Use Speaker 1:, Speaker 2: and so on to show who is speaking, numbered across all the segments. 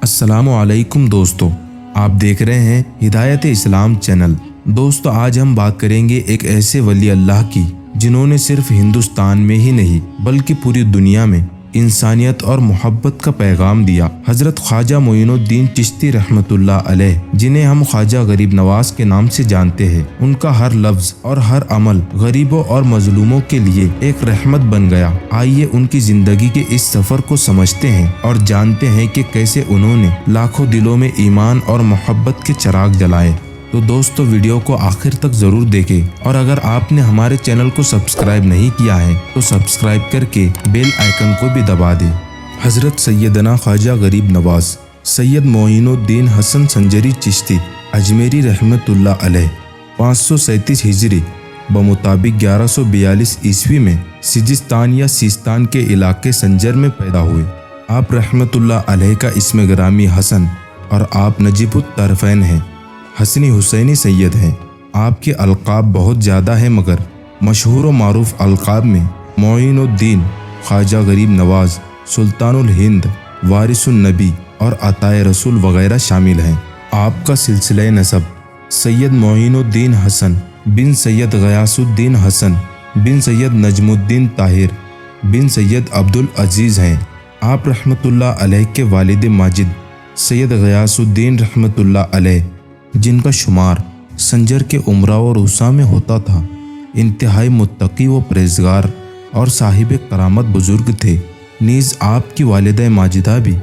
Speaker 1: السلام علیکم دوستو، آپ دیکھ رہے ہیں ہدایت اسلام چینل۔ دوستو، آج ہم بات کریں گے ایک ایسے ولی اللہ کی جنہوں نے صرف ہندوستان میں ہی نہیں بلکہ پوری دنیا میں انسانیت اور محبت کا پیغام دیا۔ حضرت خواجہ معین الدین چشتی رحمۃ اللہ علیہ، جنہیں ہم خواجہ غریب نواز کے نام سے جانتے ہیں، ان کا ہر لفظ اور ہر عمل غریبوں اور مظلوموں کے لیے ایک رحمت بن گیا۔ آئیے ان کی زندگی کے اس سفر کو سمجھتے ہیں اور جانتے ہیں کہ کیسے انہوں نے لاکھوں دلوں میں ایمان اور محبت کے چراغ جلائے۔ تو دوستو، ویڈیو کو آخر تک ضرور دیکھیں، اور اگر آپ نے ہمارے چینل کو سبسکرائب نہیں کیا ہے تو سبسکرائب کر کے بیل آئیکن کو بھی دبا دیں۔ حضرت سیدنا خواجہ غریب نواز سید معین الدین حسن سنجری چشتی اجمیری رحمۃ اللہ علیہ 537 ہجری بمطابق 1142 عیسوی میں سجستان یا سیستان کے علاقے سنجر میں پیدا ہوئے۔ آپ رحمۃ اللہ علیہ کا اسم گرامی حسن اور آپ نجیب الطرفین ہیں، حسنی حسینی سید ہیں۔ آپ کے القاب بہت زیادہ ہیں، مگر مشہور و معروف القاب میں معین الدین، خواجہ غریب نواز، سلطان الہند، وارث النبی اور عطائے رسول وغیرہ شامل ہیں۔ آپ کا سلسلہ نسب سید معین الدین حسن بن سید غیاث الدین حسن بن سید نجم الدین طاہر بن سید عبدالعزیز ہیں۔ آپ رحمۃ اللہ علیہ کے والد ماجد سید غیاث الدین رحمۃ اللہ علیہ، جن کا شمار سنجر کے امراء و رؤساء میں ہوتا تھا، انتہائی متقی و پرہیزگار اور صاحب کرامت بزرگ تھے۔ نیز آپ کی والدہ ماجدہ بھی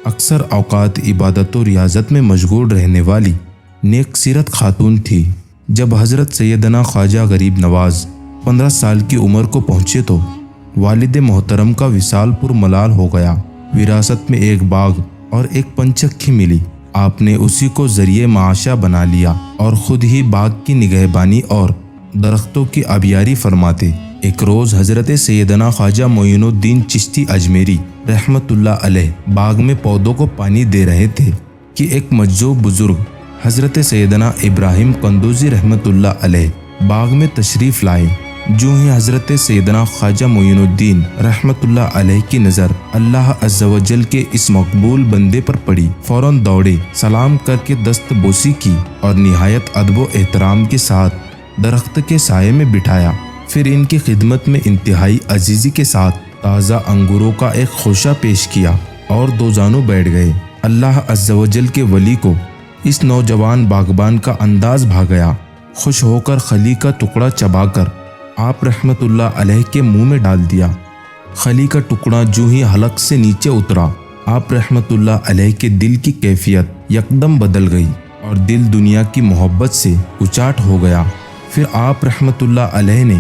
Speaker 1: اکثر اوقات عبادت و ریاضت میں مشغول رہنے والی نیک سیرت خاتون تھی۔ جب حضرت سیدنا خواجہ غریب نواز 15 سال کی عمر کو پہنچے تو والد محترم کا وصال پر ملال ہو گیا۔ وراثت میں ایک باغ اور ایک پنچکھی ملی۔ آپ نے اسی کو ذریعہ معاشہ بنا لیا اور خود ہی باغ کی نگہبانی اور درختوں کی آبیاری فرماتے۔ ایک روز حضرت سیدنا خواجہ معین الدین چشتی اجمیری رحمۃ اللہ علیہ باغ میں پودوں کو پانی دے رہے تھے کہ ایک مجذوب بزرگ حضرت سیدنا ابراہیم قندوزی رحمۃ اللہ علیہ باغ میں تشریف لائے۔ جو ہی حضرت سیدنا خواجہ معین الدین رحمۃ اللہ علیہ کی نظر اللہ عز و جل کے اس مقبول بندے پر پڑی، فوراً دوڑے، سلام کر کے دست بوسی کی اور نہایت ادب و احترام کے ساتھ درخت کے سائے میں بٹھایا۔ پھر ان کی خدمت میں انتہائی عزیزی کے ساتھ تازہ انگوروں کا ایک خوشہ پیش کیا اور دو زانوں بیٹھ گئے۔ اللہ عز و جل کے ولی کو اس نوجوان باغبان کا انداز بھا گیا۔ خوش ہو کر خلی کا ٹکڑا چبا کر آپ رحمت اللہ علیہ کے منہ میں ڈال دیا۔ خلی کا ٹکڑا جو ہی حلق سے نیچے اترا، آپ رحمت اللہ علیہ کے دل کی کیفیت یکدم بدل گئی اور دل دنیا کی محبت سے اچاٹ ہو گیا۔ پھر آپ رحمت اللہ علیہ نے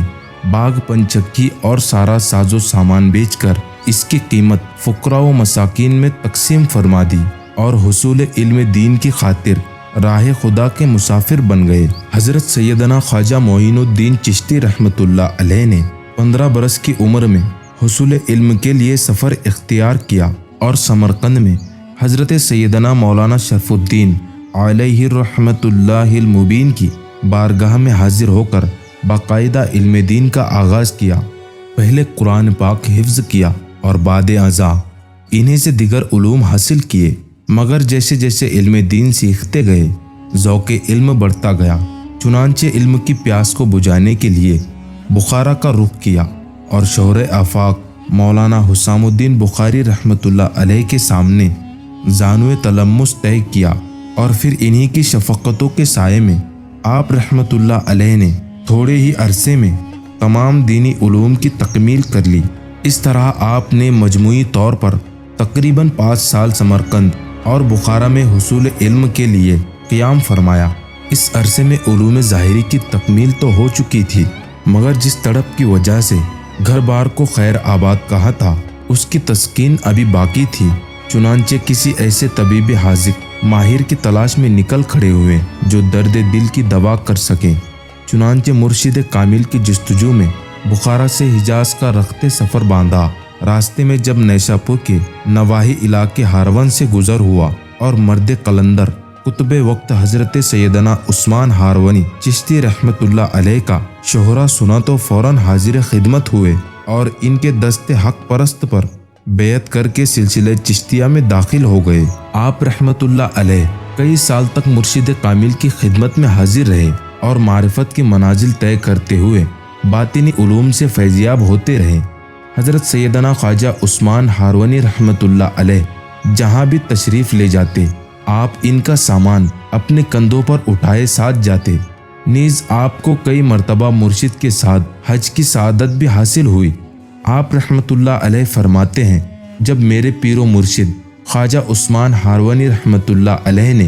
Speaker 1: باغ، پنچکھی اور سارا ساز و سامان بیچ کر اس کی قیمت فقراء و مساکین میں تقسیم فرما دی اور حصول علم دین کی خاطر راہ خدا کے مسافر بن گئے۔ حضرت سیدنا خواجہ معین الدین چشتی رحمۃ اللہ علیہ نے 15 برس کی عمر میں حصول علم کے لیے سفر اختیار کیا اور سمرقند میں حضرت سیدنا مولانا شرف الدین علیہ رحمۃ اللہ المبین کی بارگاہ میں حاضر ہو کر باقاعدہ علم دین کا آغاز کیا۔ پہلے قرآن پاک حفظ کیا اور بعد ازاں انہیں سے دیگر علوم حاصل کیے، مگر جیسے جیسے علم دین سیکھتے گئے ذوق علم بڑھتا گیا۔ چنانچہ علم کی پیاس کو بجھانے کے لیے بخارا کا رخ کیا اور شہر آفاق مولانا حسام الدین بخاری رحمۃ اللہ علیہ کے سامنے زانوِ تلمس طے کیا، اور پھر انہی کی شفقتوں کے سائے میں آپ رحمۃ اللہ علیہ نے تھوڑے ہی عرصے میں تمام دینی علوم کی تکمیل کر لی۔ اس طرح آپ نے مجموعی طور پر تقریباً 5 سال سمرقند اور بخارا میں حصول علم کے لیے قیام فرمایا۔ اس عرصے میں علوم ظاہری کی تکمیل تو ہو چکی تھی، مگر جس تڑپ کی وجہ سے گھر بار کو خیر آباد کہا تھا، اس کی تسکین ابھی باقی تھی۔ چنانچہ کسی ایسے طبیب حاذق ماہر کی تلاش میں نکل کھڑے ہوئے جو درد دل کی دوا کر سکیں۔ چنانچہ مرشد کامل کی جستجو میں بخارا سے حجاز کا رخت سفر باندھا۔ راستے میں جب نیشاپور کے نواحی علاقے ہارون سے گزر ہوا اور مرد قلندر قطب وقت حضرت سیدنا عثمان ہارونی چشتی رحمت اللہ علیہ کا شہرہ سنا تو فوراً حاضر خدمت ہوئے اور ان کے دست حق پرست پر بیعت کر کے سلسلہ چشتیہ میں داخل ہو گئے۔ آپ رحمت اللہ علیہ کئی سال تک مرشد کامل کی خدمت میں حاضر رہے اور معرفت کی منازل طے کرتے ہوئے باطنی علوم سے فیضیاب ہوتے رہے۔ حضرت سیدنا خواجہ عثمان ہارونی رحمت اللہ علیہ جہاں بھی تشریف لے جاتے آپ ان کا سامان اپنے کندھوں پر اٹھائے ساتھ جاتے۔ نیز آپ کو کئی مرتبہ مرشد کے ساتھ حج کی سعادت بھی حاصل ہوئی۔ آپ رحمت اللہ علیہ فرماتے ہیں، جب میرے پیر و مرشد خواجہ عثمان ہارونی رحمت اللہ علیہ نے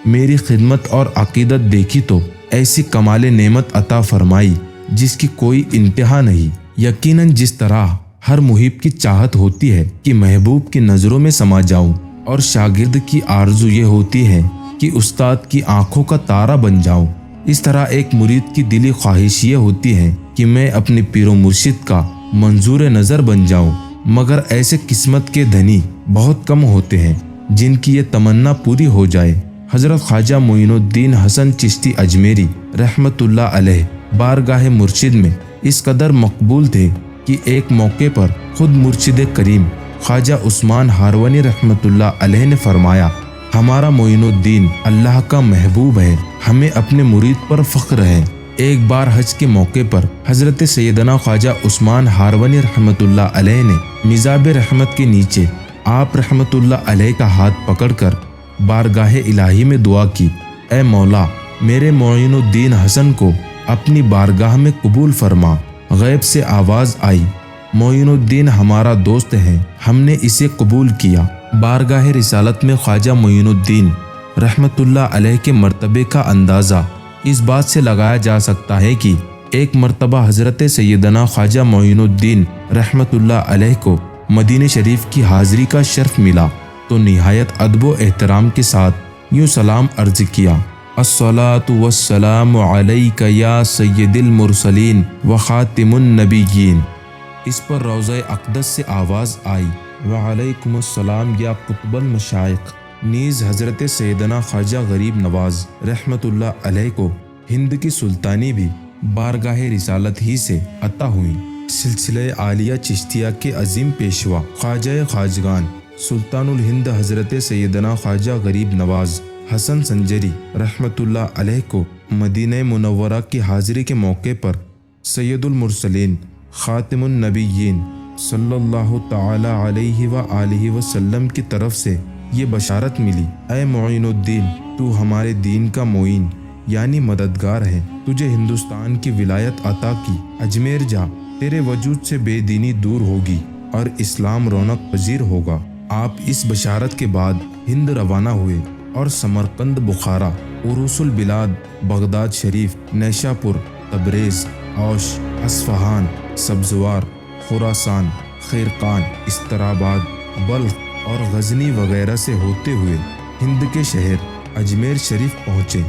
Speaker 1: میری خدمت اور عقیدت دیکھی تو ایسی کمال نعمت عطا فرمائی جس کی کوئی انتہا نہیں۔ یقیناً جس طرح ہر محب کی چاہت ہوتی ہے کہ محبوب کی نظروں میں سما جاؤں، اور شاگرد کی آرزو یہ ہوتی ہے کہ استاد کی آنکھوں کا تارا بن جاؤں، اس طرح ایک مرید کی دلی خواہش یہ ہوتی ہے کہ میں اپنے پیر و مرشد کا منظور نظر بن جاؤں، مگر ایسے قسمت کے دھنی بہت کم ہوتے ہیں جن کی یہ تمنا پوری ہو جائے۔ حضرت خواجہ معین الدین حسن چشتی اجمیری رحمت اللہ علیہ بارگاہ مرشد میں اس قدر مقبول تھے کہ ایک موقع پر خود مرشد کریم خواجہ عثمان ہارونی رحمت اللہ علیہ نے فرمایا، ہمارا معین الدین اللہ کا محبوب ہے، ہمیں اپنے مرید پر فخر ہے۔ ایک بار حج کے موقع پر حضرت سیدنا خواجہ عثمان ہارونی رحمت اللہ علیہ نے مزاب رحمت کے نیچے آپ رحمت اللہ علیہ کا ہاتھ پکڑ کر بارگاہ الہی میں دعا کی، اے مولا میرے معین الدین حسن کو اپنی بارگاہ میں قبول فرما۔ غیب سے آواز آئی، معین الدین ہمارا دوست ہے، ہم نے اسے قبول کیا۔ بارگاہ رسالت میں خواجہ معین الدین رحمت اللہ علیہ کے مرتبے کا اندازہ اس بات سے لگایا جا سکتا ہے کہ ایک مرتبہ حضرت سیدنا خواجہ معین الدین رحمت اللہ علیہ کو مدینہ شریف کی حاضری کا شرف ملا تو نہایت ادب و احترام کے ساتھ یوں سلام عرض کیا، الصلاۃ والسلام علیک یا سید المرسلین و خاتم النبیین۔ اس پر روضہ اقدس سے آواز آئی، وعلیکم السلام یا قطب المشائق۔ نیز حضرت سیدنا خواجہ غریب نواز رحمت اللہ علیہ کو ہند کی سلطانی بھی بارگاہ رسالت ہی سے عطا ہوئی۔ سلسلہ عالیہ چشتیہ کے عظیم پیشوا خواجہ خواجگان سلطان الہند حضرت سیدنا خواجہ غریب نواز حسن سنجری رحمت اللہ علیہ کو مدینہ منورہ کی حاضری کے موقع پر سید المرسلین خاتم النبیین صلی اللہ تعالی علیہ وآلہ وسلم کی طرف سے یہ بشارت ملی، اے معین الدین تو ہمارے دین کا معین یعنی مددگار ہے، تجھے ہندوستان کی ولایت عطا کی، اجمیر جا، تیرے وجود سے بے دینی دور ہوگی اور اسلام رونق پذیر ہوگا۔ آپ اس بشارت کے بعد ہند روانہ ہوئے اور سمرقند، بخارا، عروس البلاد، بغداد شریف، نیشا پور، تبریز، اوش، اصفہان، سبزوار، خراسان، خیرقان، استراباد، بلخ اور غزنی وغیرہ سے ہوتے ہوئے ہند کے شہر اجمیر شریف پہنچے،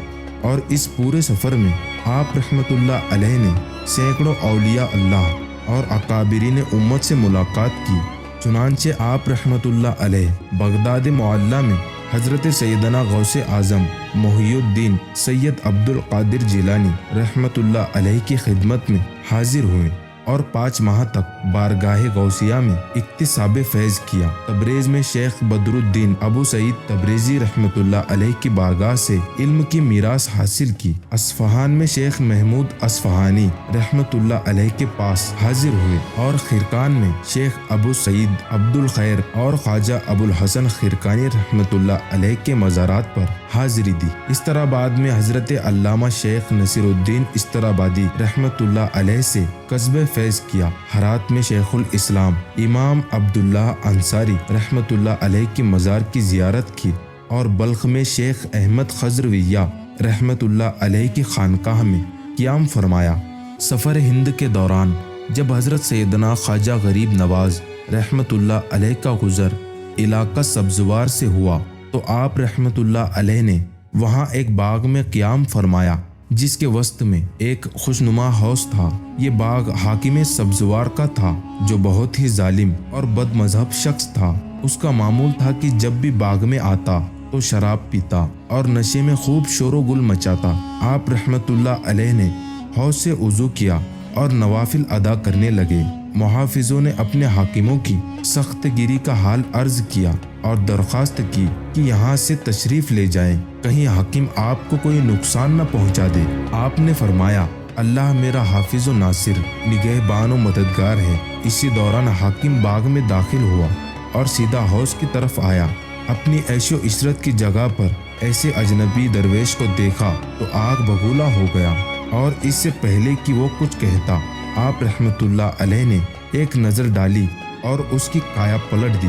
Speaker 1: اور اس پورے سفر میں آپ رحمت اللہ علیہ نے سینکڑوں اولیاء اللہ اور اکابرین امت سے ملاقات کی۔ چنانچہ آپ رحمت اللہ علیہ بغداد معلیٰ میں حضرت سیدنا غوث اعظم محی الدین سید عبد القادر جیلانی رحمت اللہ علیہ کی خدمت میں حاضر ہوئے اور 5 ماہ تک بارگاہ غوثیہ میں اکتساب فیض کیا۔ تبریز میں شیخ بدر الدین ابو سعید تبریزی رحمت اللہ علیہ کی بارگاہ سے علم کی میراث حاصل کی۔ اصفہان میں شیخ محمود اصفہانی رحمت اللہ علیہ کے پاس حاضر ہوئے اور خرقان میں شیخ ابو سعید عبد الخیر اور خواجہ ابو الحسن خرقانی رحمت اللہ علیہ کے مزارات پر حاضری دی۔ استراباد میں حضرت علامہ شیخ نصیر الدین استرابادی رحمت اللہ علیہ سے قصب فیض کیا۔ ہرات میں شیخ الاسلام امام عبداللہ انصاری رحمت اللہ علیہ کی مزار کی زیارت کی اور بلخ میں شیخ احمد خضرویہ رحمت اللہ علیہ کی خانقاہ میں قیام فرمایا۔ سفر ہند کے دوران جب حضرت سیدنا خواجہ غریب نواز رحمت اللہ علیہ کا گزر علاقہ سبزوار سے ہوا تو آپ رحمت اللہ علیہ نے وہاں ایک باغ میں قیام فرمایا جس کے وسط میں ایک خوشنما حوض تھا۔ یہ باغ حاکم سبزوار کا تھا جو بہت ہی ظالم اور بد مذہب شخص تھا۔ اس کا معمول تھا کہ جب بھی باغ میں آتا تو شراب پیتا اور نشے میں خوب شور و گل مچاتا۔ آپ رحمت اللہ علیہ نے حوض سے وضو کیا اور نوافل ادا کرنے لگے۔ محافظوں نے اپنے حاکموں کی سخت گیری کا حال عرض کیا اور درخواست کی کہ یہاں سے تشریف لے جائیں، کہیں حاکم آپ کو کوئی نقصان نہ پہنچا دے۔ آپ نے فرمایا، اللہ میرا حافظ و ناصر، نگہبان و مددگار ہے۔ اسی دوران حاکم باغ میں داخل ہوا اور سیدھا حوض کی طرف آیا۔ اپنی عیش و عشرت کی جگہ پر ایسے اجنبی درویش کو دیکھا تو آگ بگولا ہو گیا، اور اس سے پہلے کہ وہ کچھ کہتا، آپ رحمت اللہ علیہ نے ایک نظر ڈالی اور اس کی کایا پلٹ دی۔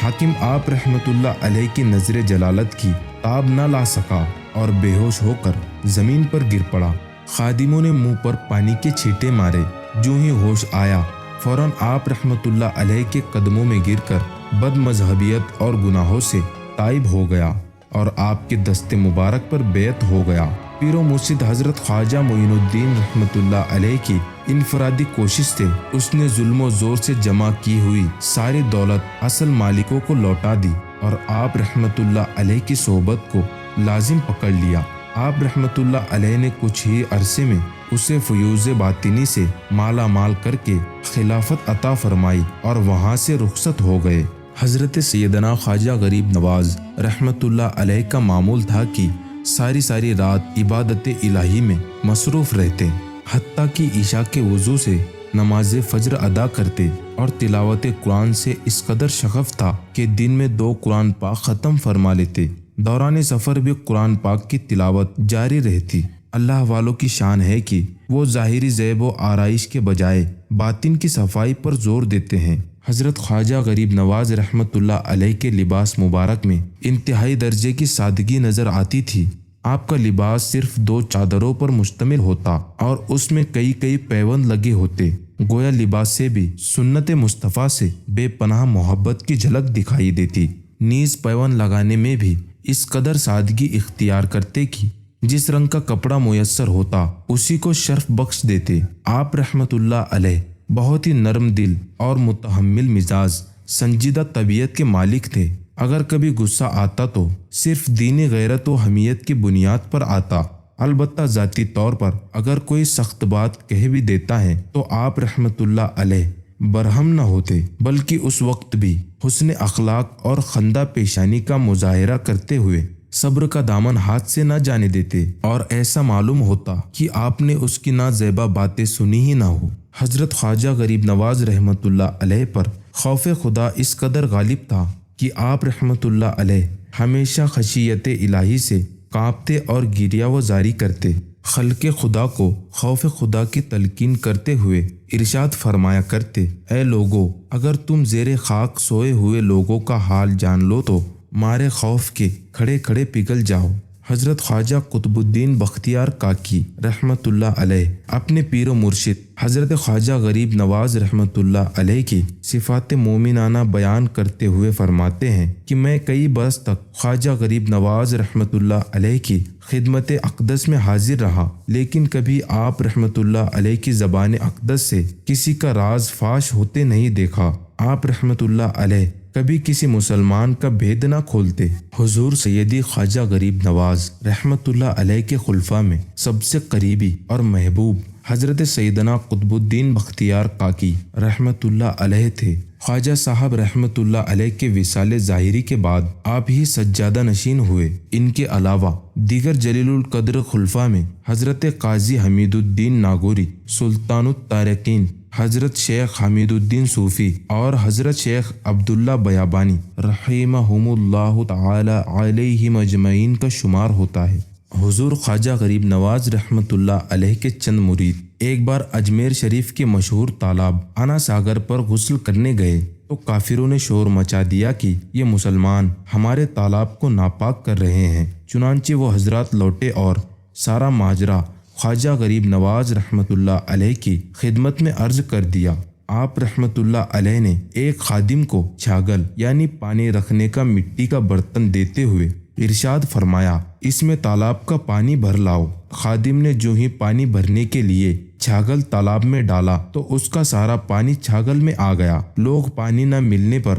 Speaker 1: حاکم آپ رحمت اللہ علیہ کی نظر جلالت کی تاب نہ لا سکا اور بے ہوش ہو کر زمین پر گر پڑا۔ خادموں نے منہ پر پانی کے چھینٹے مارے۔ جو ہی ہوش آیا، فوراً آپ رحمت اللہ علیہ کے قدموں میں گر کر بد مذہبیت اور گناہوں سے تائب ہو گیا اور آپ کے دست مبارک پر بیعت ہو گیا۔ پیر و مرشد حضرت خواجہ معین الدین رحمت اللہ علیہ کی انفرادی کوشش سے اس نے ظلم و زور سے جمع کی ہوئی ساری دولت اصل مالکوں کو لوٹا دی اور آپ رحمت اللہ علیہ کی صحبت کو لازم پکڑ لیا۔ آپ رحمت اللہ علیہ نے کچھ ہی عرصے میں اسے فیوز باطنی سے مالا مال کر کے خلافت عطا فرمائی اور وہاں سے رخصت ہو گئے۔ حضرت سیدنا خواجہ غریب نواز رحمت اللہ علیہ کا معمول تھا کہ ساری رات عبادت الہی میں مصروف رہتے، حتیٰ کہ عشاء کے وضو سے نماز فجر ادا کرتے، اور تلاوت قرآن سے اس قدر شغف تھا کہ دن میں 2 قرآن پاک ختم فرما لیتے۔ دوران سفر بھی قرآن پاک کی تلاوت جاری رہتی۔ اللہ والوں کی شان ہے کہ وہ ظاہری زیب و آرائش کے بجائے باطن کی صفائی پر زور دیتے ہیں۔ حضرت خواجہ غریب نواز رحمت اللہ علیہ کے لباس مبارک میں انتہائی درجے کی سادگی نظر آتی تھی۔ آپ کا لباس صرف 2 چادروں پر مشتمل ہوتا اور اس میں کئی پیوند لگے ہوتے، گویا لباس سے بھی سنت مصطفیٰ سے بے پناہ محبت کی جھلک دکھائی دیتی۔ نیز پیوند لگانے میں بھی اس قدر سادگی اختیار کرتے کہ جس رنگ کا کپڑا میسر ہوتا اسی کو شرف بخش دیتے۔ آپ رحمت اللہ علیہ بہت ہی نرم دل اور متحمل مزاج، سنجیدہ طبیعت کے مالک تھے۔ اگر کبھی غصہ آتا تو صرف دینی غیرت و حمیت کی بنیاد پر آتا۔ البتہ ذاتی طور پر اگر کوئی سخت بات کہہ بھی دیتا ہے تو آپ رحمت اللہ علیہ برہم نہ ہوتے، بلکہ اس وقت بھی حسن اخلاق اور خندہ پیشانی کا مظاہرہ کرتے ہوئے صبر کا دامن ہاتھ سے نہ جانے دیتے، اور ایسا معلوم ہوتا کہ آپ نے اس کی نازیبا باتیں سنی ہی نہ ہو۔ حضرت خواجہ غریب نواز رحمت اللہ علیہ پر خوف خدا اس قدر غالب تھا کہ آپ رحمت اللہ علیہ ہمیشہ خشیت الہی سے کانپتے اور گریہ و زاری کرتے۔ خلق خدا کو خوف خدا کی تلقین کرتے ہوئے ارشاد فرمایا کرتے، اے لوگو، اگر تم زیر خاک سوئے ہوئے لوگوں کا حال جان لو تو مارے خوف کے کھڑے کھڑے پگھل جاؤ۔ حضرت خواجہ قطب الدین بختیار کاکی رحمت اللہ علیہ اپنے پیر و مرشد حضرت خواجہ غریب نواز رحمت اللہ علیہ کی صفات مومنانہ بیان کرتے ہوئے فرماتے ہیں کہ میں کئی برس تک خواجہ غریب نواز رحمت اللہ علیہ کی خدمت اقدس میں حاضر رہا، لیکن کبھی آپ رحمت اللہ علیہ کی زبان اقدس سے کسی کا راز فاش ہوتے نہیں دیکھا۔ آپ رحمت اللہ علیہ کبھی کسی مسلمان کا بھید نہ کھولتے۔ حضور سیدی خواجہ غریب نواز رحمت اللہ علیہ کے خلفاء میں سب سے قریبی اور محبوب حضرت سیدنا قطب الدین بختیار کاکی رحمت اللہ علیہ تھے۔ خواجہ صاحب رحمت اللہ علیہ کے وصال ظاہری کے بعد آپ ہی سجادہ نشین ہوئے۔ ان کے علاوہ دیگر جلیل القدر خلفاء میں حضرت قاضی حمید الدین ناگوری، سلطان الطارقین حضرت شیخ حمید الدین صوفی اور حضرت شیخ عبداللہ بیابانی رحمہم اللہ تعالی علیہم اجمعین کا شمار ہوتا ہے۔ حضور خواجہ غریب نواز رحمت اللہ علیہ کے چند مرید ایک بار اجمیر شریف کے مشہور تالاب انا ساگر پر غسل کرنے گئے تو کافروں نے شور مچا دیا کہ یہ مسلمان ہمارے تالاب کو ناپاک کر رہے ہیں۔ چنانچہ وہ حضرات لوٹے اور سارا ماجرا خواجہ غریب نواز رحمت اللہ علیہ کی خدمت میں عرض کر دیا۔ آپ رحمت اللہ علیہ نے ایک خادم کو چھاگل یعنی پانی رکھنے کا مٹی کا برتن دیتے ہوئے ارشاد فرمایا، اس میں تالاب کا پانی بھر لاؤ۔ خادم نے جو ہی پانی بھرنے کے لیے چھاگل تالاب میں ڈالا تو اس کا سارا پانی چھاگل میں آ گیا۔ لوگ پانی نہ ملنے پر